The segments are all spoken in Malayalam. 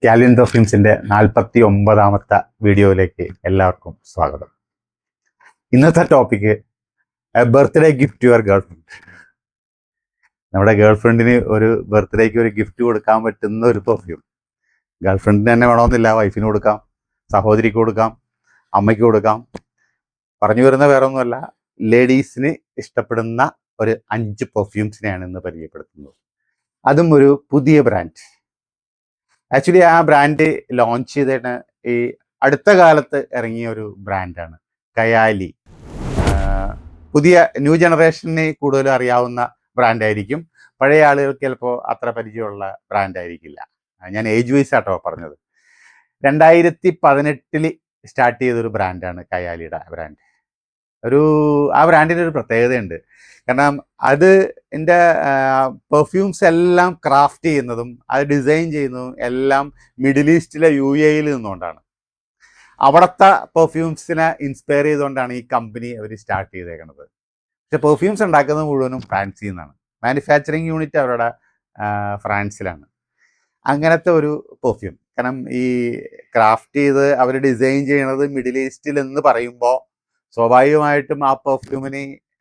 കാലിൻ പെർഫ്യൂംസിന്റെ 49ാമത്തെ വീഡിയോയിലേക്ക് എല്ലാവർക്കും സ്വാഗതം. ഇന്നത്തെ topic birthday gift your girlfriend. നമ്മുടെ ഗേൾഫ്രണ്ടിന് ഒരു ബർത്ത്ഡേക്ക് ഒരു ഗിഫ്റ്റ് കൊടുക്കാൻ പറ്റുന്ന ഒരു പെർഫ്യൂം. ഗേൾഫ്രണ്ടിന് തന്നെ വേണമെന്നില്ല, വൈഫിന് കൊടുക്കാം, സഹോദരിക്ക് കൊടുക്കാം, അമ്മയ്ക്ക് കൊടുക്കാം. പറഞ്ഞു വരുന്ന വേറെ ഒന്നുമല്ല, ലേഡീസിന് ഇഷ്ടപ്പെടുന്ന ഒരു 5 പെർഫ്യൂംസിനെയാണ് ഇന്ന് പരിചയപ്പെടുത്തുന്നത്. അതും ഒരു പുതിയ ബ്രാൻഡ്. ആക്ച്വലി ആ ബ്രാൻഡ് ലോഞ്ച് ചെയ്തിട്ട് ഈ അടുത്ത കാലത്ത് ഇറങ്ങിയ ഒരു ബ്രാൻഡാണ് കയാലി. പുതിയ ന്യൂ ജനറേഷന് കൂടുതലും അറിയാവുന്ന ബ്രാൻഡായിരിക്കും, പഴയ ആളുകൾക്ക് ചിലപ്പോൾ അത്ര പരിചയമുള്ള ബ്രാൻഡായിരിക്കില്ല. ഞാൻ ഏജ് വൈസ് ആട്ടോ പറഞ്ഞത്. 2018 സ്റ്റാർട്ട് ചെയ്തൊരു ബ്രാൻഡാണ് കയാലിയുടെ ബ്രാൻഡ്. ആ ബ്രാൻഡിന് ഒരു പ്രത്യേകതയുണ്ട്. കാരണം അത് എൻ്റെ പെർഫ്യൂംസ് എല്ലാം ക്രാഫ്റ്റ് ചെയ്യുന്നതും അത് ഡിസൈൻ ചെയ്യുന്നതും എല്ലാം മിഡിൽ ഈസ്റ്റിലെ UAE നിന്നുകൊണ്ടാണ്. അവിടുത്തെ പെർഫ്യൂംസിനെ ഇൻസ്പയർ ചെയ്തുകൊണ്ടാണ് ഈ കമ്പനി അവർ സ്റ്റാർട്ട് ചെയ്തേക്കുന്നത്. പക്ഷെ പെർഫ്യൂംസ് ഉണ്ടാക്കുന്നത് മുഴുവനും ഫ്രാൻസിൽ നിന്നാണ്. മാനുഫാക്ചറിങ് യൂണിറ്റ് അവരുടെ ഫ്രാൻസിലാണ്. അങ്ങനത്തെ ഒരു പെർഫ്യൂം. കാരണം ഈ ക്രാഫ്റ്റ് ചെയ്ത് അവർ ഡിസൈൻ ചെയ്യണത് മിഡിൽ ഈസ്റ്റിൽ എന്ന് പറയുമ്പോൾ സ്വാഭാവികമായിട്ടും ആ പെർഫ്യൂമിന്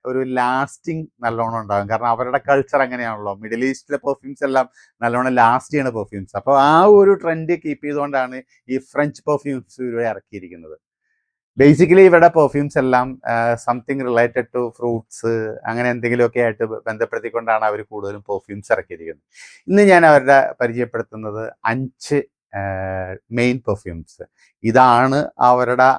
ഒരു ലാസ്റ്റിംഗ് നല്ലോണം ഉണ്ടാകും. കാരണം അവരുടെ കൾച്ചർ അങ്ങനെയാണല്ലോ, മിഡിൽ ഈസ്റ്റിലെ പെർഫ്യൂംസ് എല്ലാം നല്ലോണം ലാസ്റ്റ് ചെയ്യുന്ന പെർഫ്യൂംസ്. അപ്പോൾ ആ ഒരു ട്രെൻഡ് കീപ്പ് ചെയ്തുകൊണ്ടാണ് ഈ ഫ്രഞ്ച് പെർഫ്യൂംസ് ഇവിടെ ഇറക്കിയിരിക്കുന്നത്. ബേസിക്കലി ഇവരുടെ പെർഫ്യൂംസ് എല്ലാം സംതിങ് റിലേറ്റഡ് ടു ഫ്രൂട്ട്സ് അങ്ങനെ എന്തെങ്കിലുമൊക്കെ ആയിട്ട് ബന്ധപ്പെടുത്തിക്കൊണ്ടാണ് അവർ കൂടുതലും പെർഫ്യൂംസ് ഇറക്കിയിരിക്കുന്നത്. ഇന്ന് ഞാൻ അവരുടെ പരിചയപ്പെടുത്തുന്നത് 5 മെയിൻ പെർഫ്യൂംസ്. ഇതാണ് അവരുടെ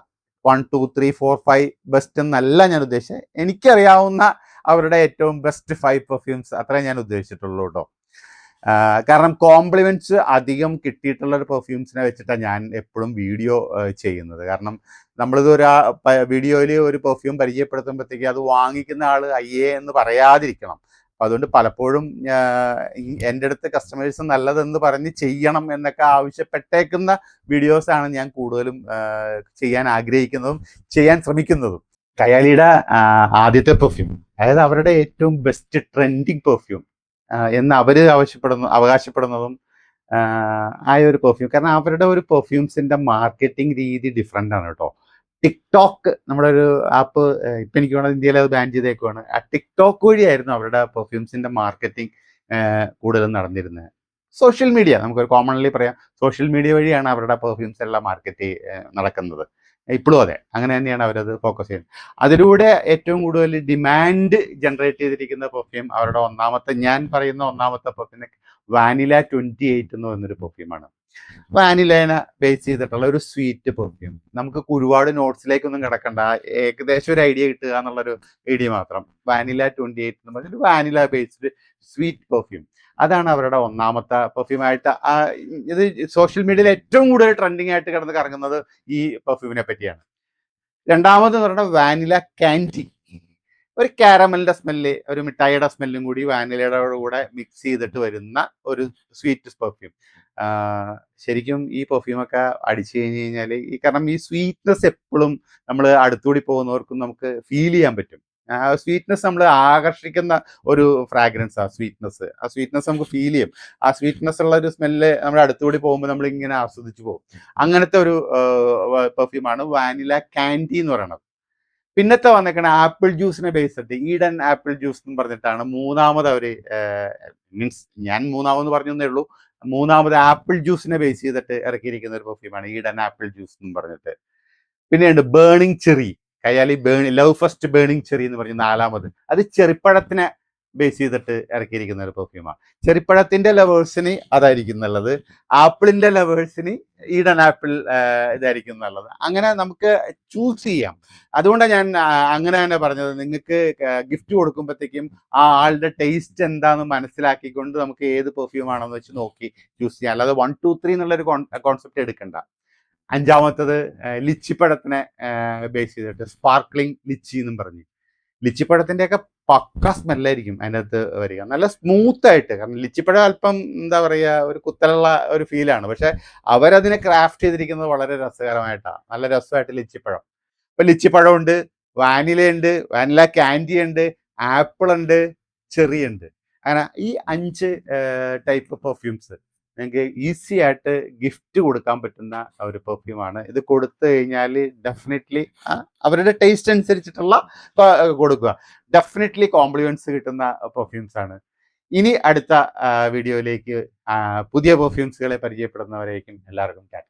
1, 2, 3, 4, 5 ബെസ്റ്റ് എന്നല്ല ഞാൻ ഉദ്ദേശിച്ചത്. എനിക്കറിയാവുന്ന അവരുടെ ഏറ്റവും ബെസ്റ്റ് 5 പെർഫ്യൂംസ് അത്രേ ഞാൻ ഉദ്ദേശിച്ചിട്ടുള്ളൂ കേട്ടോ. കാരണം കോംപ്ലിമെന്റ്സ് അധികം കിട്ടിയിട്ടുള്ള ഒരു പെർഫ്യൂംസിനെ വെച്ചിട്ടാണ് ഞാൻ എപ്പോഴും വീഡിയോ ചെയ്യുന്നത്. കാരണം നമ്മളിത് വീഡിയോയിൽ ഒരു പെർഫ്യൂം പരിചയപ്പെടുത്തുമ്പോഴത്തേക്ക് അത് വാങ്ങിക്കുന്ന ആൾ അയ്യേ എന്ന് പറയാതിരിക്കണം. അപ്പം അതുകൊണ്ട് പലപ്പോഴും എൻ്റെ അടുത്ത് കസ്റ്റമേഴ്സ് നല്ലതെന്ന് പറഞ്ഞ് ചെയ്യണം എന്നൊക്കെ ആവശ്യപ്പെട്ടേക്കുന്ന വീഡിയോസാണ് ഞാൻ കൂടുതലും ചെയ്യാൻ ആഗ്രഹിക്കുന്നതും ചെയ്യാൻ ശ്രമിക്കുന്നതും. കയാലിയുടെ ആദ്യത്തെ പെർഫ്യൂം, അതായത് അവരുടെ ഏറ്റവും ബെസ്റ്റ് ട്രെൻഡിങ് പെർഫ്യൂം എന്ന് അവർ അവകാശപ്പെടുന്നതും ആയ ഒരു പെർഫ്യൂം. കാരണം അവരുടെ ഒരു പെർഫ്യൂംസിൻ്റെ മാർക്കറ്റിംഗ് രീതി ഡിഫറെൻ്റ് ആണ് കേട്ടോ. ടിക്ടോക്ക്, നമ്മുടെ ഒരു ആപ്പ്, ഇപ്പം എനിക്ക് വേണമെങ്കിൽ ഇന്ത്യയിൽ അത് ബാൻ ചെയ്തേക്കുവാണ്. ആ ടിക്ടോക്ക് വഴിയായിരുന്നു അവരുടെ പെർഫ്യൂംസിൻ്റെ മാർക്കറ്റിംഗ് കൂടുതലും നടന്നിരുന്നത്. സോഷ്യൽ മീഡിയ, നമുക്കൊരു കോമൺലി പറയാം, സോഷ്യൽ മീഡിയ വഴിയാണ് അവരുടെ പെർഫ്യൂംസ് എല്ലാം മാർക്കറ്റ് നടക്കുന്നത്. ഇപ്പോഴും അതെ, അങ്ങനെ തന്നെയാണ് അവരത് ഫോക്കസ് ചെയ്യുന്നത്. അതിലൂടെ ഏറ്റവും കൂടുതൽ ഡിമാൻഡ് ജനറേറ്റ് ചെയ്തിരിക്കുന്ന പെർഫ്യൂം അവരുടെ ഞാൻ പറയുന്ന ഒന്നാമത്തെ പെർഫ്യൂം വാനില 28 എന്ന് പറയുന്നൊരു പെർഫ്യൂമാണ്. വാനിലേനെ ബേസ് ചെയ്തിട്ടുള്ള ഒരു സ്വീറ്റ് പെർഫ്യൂം. നമുക്ക് ഒരുപാട് നോട്ട്സിലേക്കൊന്നും കിടക്കണ്ട, ഏകദേശം ഒരു ഐഡിയ കിട്ടുക എന്നുള്ളൊരു ഐഡിയ മാത്രം. വാനില 28 എന്ന് പറഞ്ഞൊരു വാനില ബേസ്ഡ് സ്വീറ്റ് പെർഫ്യൂം. അതാണ് അവരുടെ ഒന്നാമത്തെ പെർഫ്യൂമായിട്ട്. ഇത് സോഷ്യൽ മീഡിയയിൽ ഏറ്റവും കൂടുതൽ ട്രെൻഡിങ് ആയിട്ട് കിടന്ന് കറങ്ങുന്നത് ഈ പെർഫ്യൂമിനെ പറ്റിയാണ്. രണ്ടാമത് പറയുന്നത് വാനില കാൻഡി. ഒരു കാരമലിൻ്റെ സ്മെല്ല്, ഒരു മിഠായിയുടെ സ്മെല്ലും കൂടി വാനിലയുടെ കൂടെ മിക്സ് ചെയ്തിട്ട് വരുന്ന ഒരു സ്വീറ്റ് പെർഫ്യൂം. ശരിക്കും ഈ പെർഫ്യൂമൊക്കെ അടിച്ചു കഴിഞ്ഞ് കഴിഞ്ഞാൽ കാരണം ഈ സ്വീറ്റ്നെസ് എപ്പോഴും നമ്മൾ അടുത്തുകൂടി പോകുന്നവർക്കും നമുക്ക് ഫീൽ ചെയ്യാൻ പറ്റും. ആ സ്വീറ്റ്നെസ് നമ്മൾ ആകർഷിക്കുന്ന ഒരു ഫ്രാഗ്രൻസ്. ആ സ്വീറ്റ്നെസ് നമുക്ക് ഫീൽ ചെയ്യും. ആ സ്വീറ്റ്നെസ് ഉള്ള ഒരു സ്മെല്ല് നമ്മുടെ അടുത്തുകൂടി പോകുമ്പോൾ നമ്മൾ ഇങ്ങനെ ആസ്വദിച്ച് പോകും. അങ്ങനത്തെ ഒരു പെർഫ്യൂമാണ് വാനില കാൻഡി എന്ന് പറയുന്നത്. പിന്നത്തെ വന്നേക്കണ ആപ്പിൾ ജ്യൂസിനെ ബേസ് ചെയ്തിട്ട് ഈഡൻ ആപ്പിൾ ജ്യൂസ് എന്ന് പറഞ്ഞിട്ടാണ് മൂന്നാമത് അവർ, മീൻസ് ഞാൻ മൂന്നാമത് പറഞ്ഞേ ഉള്ളൂ, മൂന്നാമത് ആപ്പിൾ ജ്യൂസിനെ ബേസ് ചെയ്തിട്ട് ഇറക്കിയിരിക്കുന്ന ഒരു പെർഫ്യൂമാണ് ഈഡൻ ആപ്പിൾ ജ്യൂസ് എന്ന് പറഞ്ഞിട്ട്. പിന്നെയുണ്ട് burning cherry, Kayali love fest burning cherry എന്ന് പറഞ്ഞ് നാലാമത്. അത് ചെറിപ്പഴത്തിനെ ബേസ് ചെയ്തിട്ട് ഇറക്കിയിരിക്കുന്ന ഒരു പെർഫ്യൂമാണ്. ചെറിപ്പഴത്തിൻ്റെ ലവേഴ്സിന് അതായിരിക്കും നല്ലത്, ആപ്പിളിൻ്റെ ലവേഴ്സിന് ഈഡൻ ആപ്പിൾ ഇതായിരിക്കും നല്ലത്. അങ്ങനെ നമുക്ക് ചൂസ് ചെയ്യാം. അതുകൊണ്ടാണ് ഞാൻ അങ്ങനെ തന്നെ പറഞ്ഞത്. നിങ്ങൾക്ക് ഗിഫ്റ്റ് കൊടുക്കുമ്പോഴത്തേക്കും ആ ആളുടെ ടേസ്റ്റ് എന്താണെന്ന് മനസ്സിലാക്കിക്കൊണ്ട് നമുക്ക് ഏത് പെർഫ്യൂം ആണെന്ന് വെച്ച് നോക്കി ചൂസ് ചെയ്യാം. അല്ലാതെ 1, 2, 3 എന്നുള്ളൊരു കോൺസെപ്റ്റ് എടുക്കണ്ട. അഞ്ചാമത്തത് ലിച്ചിപ്പഴത്തിനെ ബേസ് ചെയ്തിട്ട് സ്പാർക്ലിംഗ് ലിച്ചി എന്നും പറഞ്ഞ്. ലിച്ചിപ്പഴത്തിൻ്റെയൊക്കെ പക്ക സ്മെല്ലായിരിക്കും അതിൻ്റെ അകത്ത് വരിക, നല്ല സ്മൂത്തായിട്ട്. കാരണം ലിച്ചിപ്പഴം അല്പം എന്താ പറയുക, ഒരു കുത്തലുള്ള ഒരു ഫീലാണ്. പക്ഷെ അവരതിനെ ക്രാഫ്റ്റ് ചെയ്തിരിക്കുന്നത് വളരെ രസകരമായിട്ടാണ്. നല്ല രസമായിട്ട് ലിച്ചിപ്പഴം. ഇപ്പം ലിച്ചിപ്പഴം ഉണ്ട്, വാനിലയുണ്ട്, വാനില കാൻഡി ഉണ്ട്, ആപ്പിൾ ഉണ്ട്, ചെറി ഉണ്ട്. അങ്ങനെ ഈ 5 ടൈപ്പ് പെർഫ്യൂംസ് നിങ്ങൾക്ക് ഈസി ആയിട്ട് ഗിഫ്റ്റ് കൊടുക്കാൻ പറ്റുന്ന ഒരു പെർഫ്യൂമാണ്. ഇത് കൊടുത്തു കഴിഞ്ഞാൽ ഡെഫിനറ്റ്ലി അവരുടെ ടേസ്റ്റ് അനുസരിച്ചിട്ടുള്ള കൊടുക്കുക. ഡെഫിനറ്റ്ലി കോംപ്ലിമെന്റ്സ് കിട്ടുന്ന പെർഫ്യൂംസ് ആണ്. ഇനി അടുത്ത വീഡിയോയിലേക്ക് പുതിയ പെർഫ്യൂംസുകളെ പരിചയപ്പെടുന്നവരേക്കും എല്ലാവർക്കും ടാറ്റ.